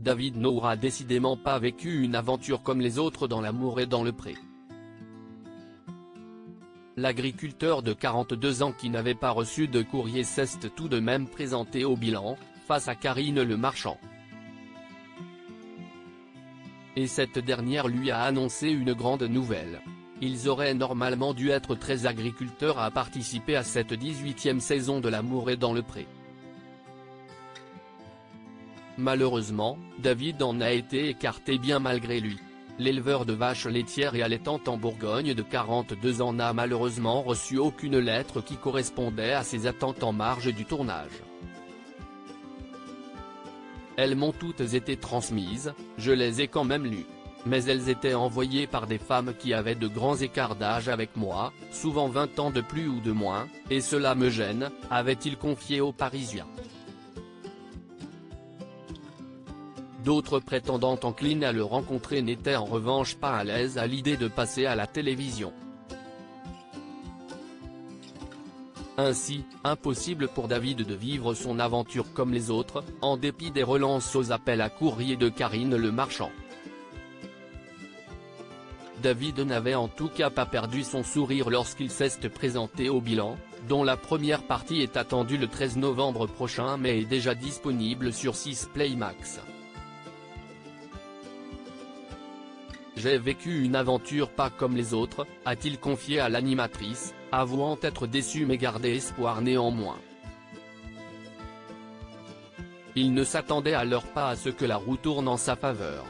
David n'aura décidément pas vécu une aventure comme les autres dans l'amour et dans le pré. L'agriculteur de 42 ans qui n'avait pas reçu de courrier s'est tout de même présenté au bilan, face à Karine Le Marchand. Et cette dernière lui a annoncé une grande nouvelle. Ils auraient normalement dû être 13 agriculteurs à participer à cette 18e saison de l'amour et dans le pré. Malheureusement, David en a été écarté bien malgré lui. L'éleveur de vaches laitières et allaitantes en Bourgogne de 42 ans n'a malheureusement reçu aucune lettre qui correspondait à ses attentes en marge du tournage. Elles m'ont toutes été transmises, je les ai quand même lues. Mais elles étaient envoyées par des femmes qui avaient de grands écarts d'âge avec moi, souvent 20 ans de plus ou de moins, et cela me gêne, avait-il confié aux Parisiens. D'autres prétendantes enclines à le rencontrer n'étaient en revanche pas à l'aise à l'idée de passer à la télévision. Ainsi, impossible pour David de vivre son aventure comme les autres, en dépit des relances aux appels à courrier de Karine Le Marchand. David n'avait en tout cas pas perdu son sourire lorsqu'il s'est présenté au bilan, dont la première partie est attendue le 13 novembre prochain mais est déjà disponible sur 6 Play Max. J'ai vécu une aventure pas comme les autres, a-t-il confié à l'animatrice, avouant être déçu mais garder espoir néanmoins. Il ne s'attendait alors pas à ce que la roue tourne en sa faveur.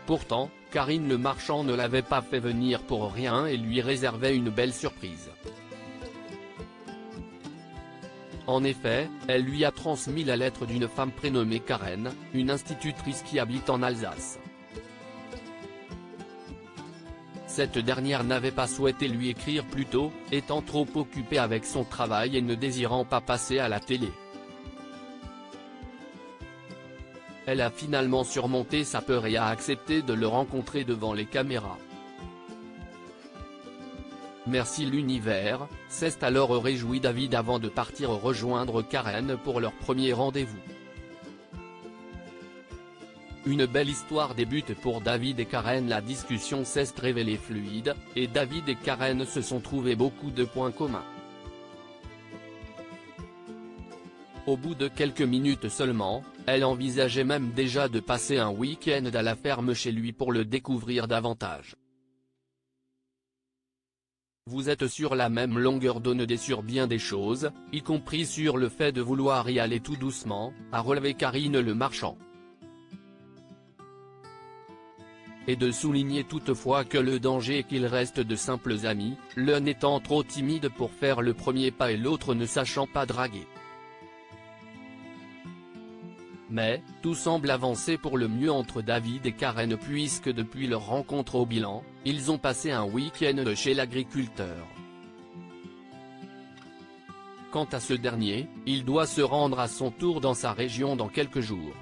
Pourtant, Karine Le Marchand ne l'avait pas fait venir pour rien et lui réservait une belle surprise. En effet, elle lui a transmis la lettre d'une femme prénommée Karen, une institutrice qui habite en Alsace. Cette dernière n'avait pas souhaité lui écrire plus tôt, étant trop occupée avec son travail et ne désirant pas passer à la télé. Elle a finalement surmonté sa peur et a accepté de le rencontrer devant les caméras. Merci l'univers, s'est alors réjoui David avant de partir rejoindre Karen pour leur premier rendez-vous. Une belle histoire débute pour David et Karen. La discussion s'est révélée fluide, et David et Karen se sont trouvés beaucoup de points communs. Au bout de quelques minutes seulement, elle envisageait même déjà de passer un week-end à la ferme chez lui pour le découvrir davantage. Vous êtes sur la même longueur d'onde et sur bien des choses, y compris sur le fait de vouloir y aller tout doucement, a relevé Karine Le Marchand. Et de souligner toutefois que le danger est qu'ils restent de simples amis, l'un étant trop timide pour faire le premier pas et l'autre ne sachant pas draguer. Mais, tout semble avancer pour le mieux entre David et Karen puisque depuis leur rencontre au bilan, ils ont passé un week-end chez l'agriculteur. Quant à ce dernier, il doit se rendre à son tour dans sa région dans quelques jours.